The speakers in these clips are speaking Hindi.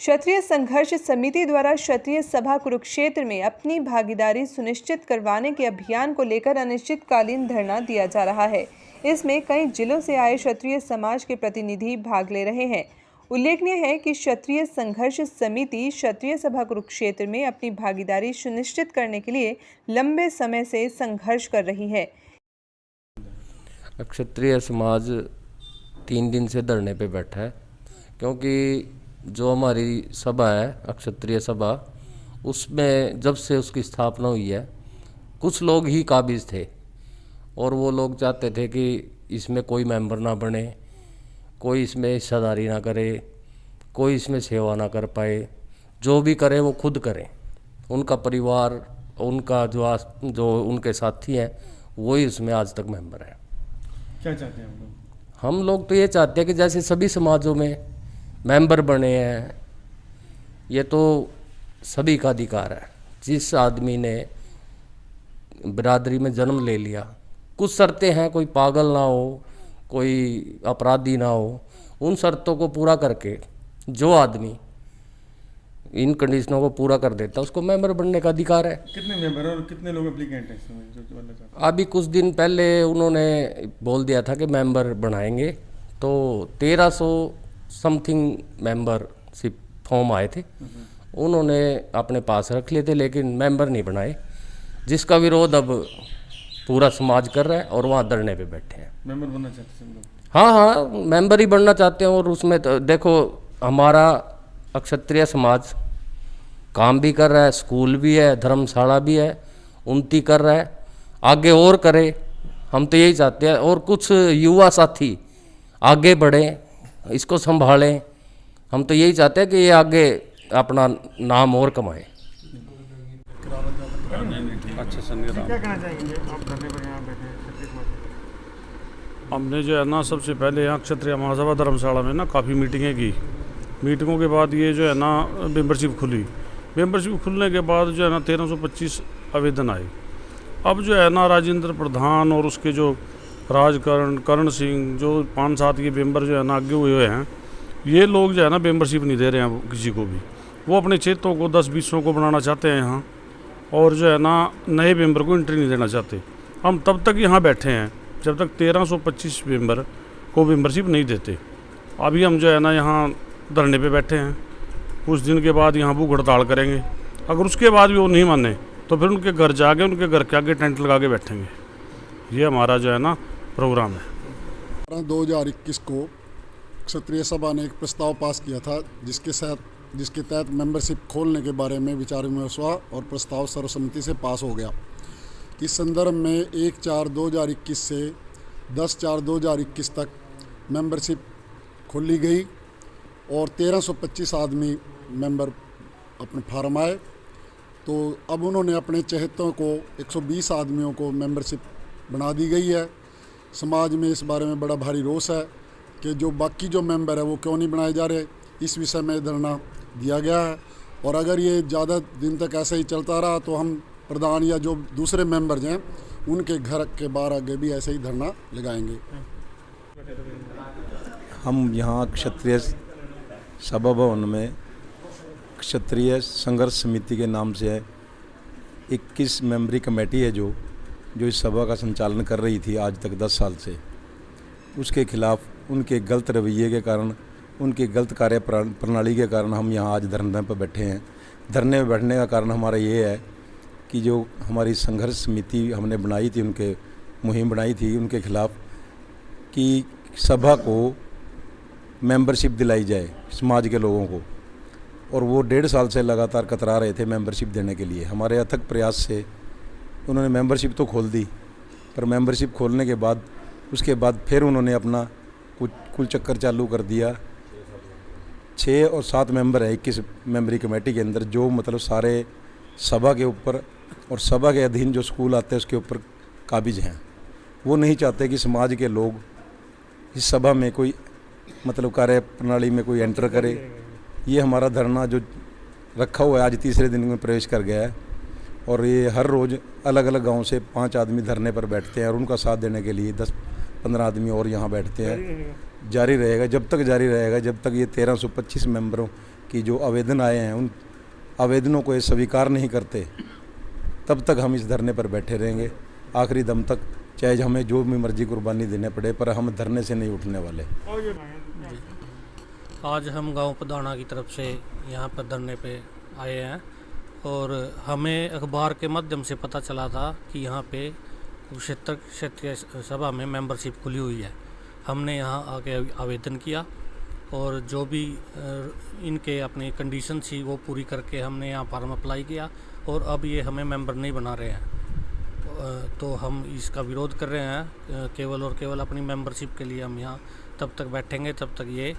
क्षत्रिय संघर्ष समिति द्वारा क्षत्रिय सभा कुरुक्षेत्र में अपनी भागीदारी सुनिश्चित करवाने के अभियान को लेकर अनिश्चितकालीन धरना दिया जा रहा है। इसमें कई जिलों से आए क्षत्रिय समाज के प्रतिनिधि भाग ले रहे हैं। उल्लेखनीय है कि क्षत्रिय संघर्ष समिति क्षत्रिय सभा कुरुक्षेत्र में अपनी भागीदारी सुनिश्चित करने के लिए लंबे समय से संघर्ष कर रही है। क्षत्रिय समाज 3 दिन से धरने पे बैठा है, क्योंकि जो हमारी सभा है अक्षत्रिय सभा, उसमें जब से उसकी स्थापना हुई है कुछ लोग ही काबिज थे और वो लोग चाहते थे कि इसमें कोई मेंबर ना बने, कोई इसमें हिस्सेदारी ना करे, कोई इसमें सेवा ना कर पाए। जो भी करे वो खुद करें, उनका परिवार, उनका जो उनके साथी हैं वही उसमें आज तक मेंबर हैं। क्या चाहते हैं हम लोग? हम लोग तो ये चाहते हैं कि जैसे सभी समाजों में मेंबर बने हैं, ये तो सभी का अधिकार है। जिस आदमी ने बिरादरी में जन्म ले लिया, कुछ शर्तें हैं, कोई पागल ना हो, कोई अपराधी ना हो, उन शर्तों को पूरा करके जो आदमी इन कंडीशनों को पूरा कर देता है उसको मेंबर बनने का अधिकार है। कितने मेंबर और कितने लोग एप्लीकेंट हैं इसमें जो बनना चाहते हैं? अभी कुछ दिन पहले उन्होंने बोल दिया था कि मेंबर बनाएंगे, तो 1300 समथिंग मेंबरशिप फॉर्म आए थे, उन्होंने अपने पास रख लिए थे, लेकिन मेंबर नहीं बनाए, जिसका विरोध अब पूरा समाज कर रहा है और वहाँ धरने पे बैठे हैं। मेंबर बनना चाहते हैं सब लोग? हाँ, मेंबर ही बनना चाहते हैं। और उसमें तो देखो, हमारा अक्षत्रिय समाज काम भी कर रहा है, स्कूल भी है, धर्मशाला भी है, उन्नति कर रहा है, आगे और करे। हम तो यही चाहते हैं। और कुछ युवा साथी आगे बढ़ें, इसको संभालें। हम तो यही चाहते हैं कि ये आगे अपना नाम और कमाए। अच्छा संग्राम, क्या कहना चाहेंगे आप धरने पर यहाँ बैठे हैं? हमने जो है ना सबसे पहले यहाँ क्षत्रिय महासभा धर्मशाला में ना काफ़ी मीटिंगें की। मीटिंगों के बाद ये जो है ना मेंबरशिप खुली। मेंबरशिप खुलने के बाद जो है ना 1325 आवेदन आए। अब जो है ना राजेंद्र प्रधान और उसके जो राजकरण करण सिंह, जो 5-7 ये मेंबर जो है ना आगे हुए हैं, ये लोग जो है ना मेंबरशिप नहीं दे रहे हैं किसी को भी। वो अपने क्षेत्रों को 10-20 को बनाना चाहते हैं यहाँ, और जो है ना नए मेंबर को एंट्री नहीं देना चाहते। हम तब तक यहाँ बैठे हैं जब तक 1325 मेंबर को मेंबरशिप नहीं देते। अभी हम जो है ना यहाँ धरने पे बैठे हैं। कुछ दिन के बाद यहाँ भूख हड़ताल करेंगे। अगर उसके बाद भी वो नहीं माने तो फिर उनके घर जाके उनके घर के आगे टेंट लगा के बैठेंगे। ये हमारा जो है ना प्रोग्राम है। 2021 को क्षत्रिय सभा ने एक प्रस्ताव पास किया था जिसके तहत मेंबरशिप खोलने के बारे में विचार विमर्श हुआ और प्रस्ताव सर्वसम्मति से पास हो गया। इस संदर्भ में 1/4/2021 से 10/4/2021 तक मेंबरशिप खोली गई और 1325 आदमी मेंबर अपने फार्म आए। तो अब उन्होंने अपने चहेतों को 120 आदमियों को मेंबरशिप बना दी गई है। समाज में इस बारे में बड़ा भारी रोष है कि जो बाकी जो मेंबर है वो क्यों नहीं बनाए जा रहे। इस विषय में धरना दिया गया है और अगर ये ज़्यादा दिन तक ऐसे ही चलता रहा तो हम प्रधान या जो दूसरे मेंबर्स हैं उनके घर के बाहर आगे भी ऐसे ही धरना लगाएंगे। हम यहाँ क्षत्रिय सभा भवन में क्षत्रिय संघर्ष समिति के नाम से 21 मेंबरी कमेटी है जो इस सभा का संचालन कर रही थी आज तक 10 साल से। उसके खिलाफ उनके गलत रवैये के कारण, उनकी गलत कार्य प्रणाली के कारण हम यहाँ आज धरने पर बैठे हैं। धरने में बैठने का कारण हमारा ये है कि जो हमारी संघर्ष समिति हमने बनाई थी, उनके मुहिम बनाई थी उनके खिलाफ कि सभा को मेंबरशिप दिलाई जाए समाज के लोगों को, और वो 1.5 साल से लगातार कतरा रहे थे मेंबरशिप देने के लिए। हमारे अथक प्रयास से उन्होंने मेंबरशिप तो खोल दी, पर मेंबरशिप खोलने के बाद उसके बाद फिर उन्होंने अपना कुल चक्कर चालू कर दिया। 6 और 7 मेंबर है 21 मेंबरी कमेटी के अंदर, जो मतलब सारे सभा के ऊपर और सभा के अधीन जो स्कूल आते हैं उसके ऊपर काबिज हैं। वो नहीं चाहते कि समाज के लोग इस सभा में कोई मतलब कार्य प्रणाली में कोई एंटर करे। ये हमारा धरना जो रखा हुआ है आज 3रे दिन में प्रवेश कर गया है और ये हर रोज़ अलग अलग गांव से 5 आदमी धरने पर बैठते हैं और उनका साथ देने के लिए 10-15 आदमी और यहाँ बैठते हैं। जारी रहेगा, जब तक जारी रहेगा, जब तक ये 1325 कि जो आवेदन आए हैं उन आवेदनों को ये स्वीकार नहीं करते तब तक हम इस धरने पर बैठे रहेंगे आखिरी दम तक, चाहे हमें जो भी मर्जी कुर्बानी देने पड़े, पर हम धरने से नहीं उठने वाले। आज हम गांव पदाना की तरफ से यहाँ पर धरने पे आए हैं और हमें अखबार के माध्यम से पता चला था कि यहाँ पे कुरुक्षेत्र क्षेत्रीय सभा में मेंबरशिप खुली हुई है। हमने यहाँ आके आवेदन किया और जो भी इनके अपनी कंडीशन थी वो पूरी करके हमने यहाँ फॉर्म अप्लाई किया और अब ये हमें मेंबर नहीं बना रहे हैं। तो हम इसका विरोध कर रहे हैं, केवल और केवल अपनी मेंबरशिप के लिए हम यहाँ तब तक बैठेंगे तब तक ये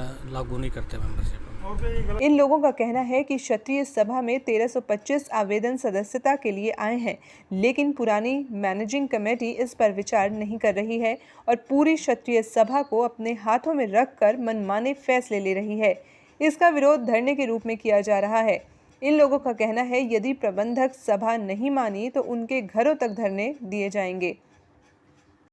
लागू नहीं करते मेंबरशिप। इन लोगों का कहना है कि क्षत्रिय सभा में 1325 आवेदन सदस्यता के लिए आए हैं, लेकिन पुरानी मैनेजिंग कमेटी इस पर विचार नहीं कर रही है और पूरी क्षत्रिय सभा को अपने हाथों में रखकर मनमाने फैसले ले रही है। इसका विरोध धरने के रूप में किया जा रहा है। इन लोगों का कहना है यदि प्रबंधक सभा नहीं मानी तो उनके घरों तक धरने दिए जाएंगे।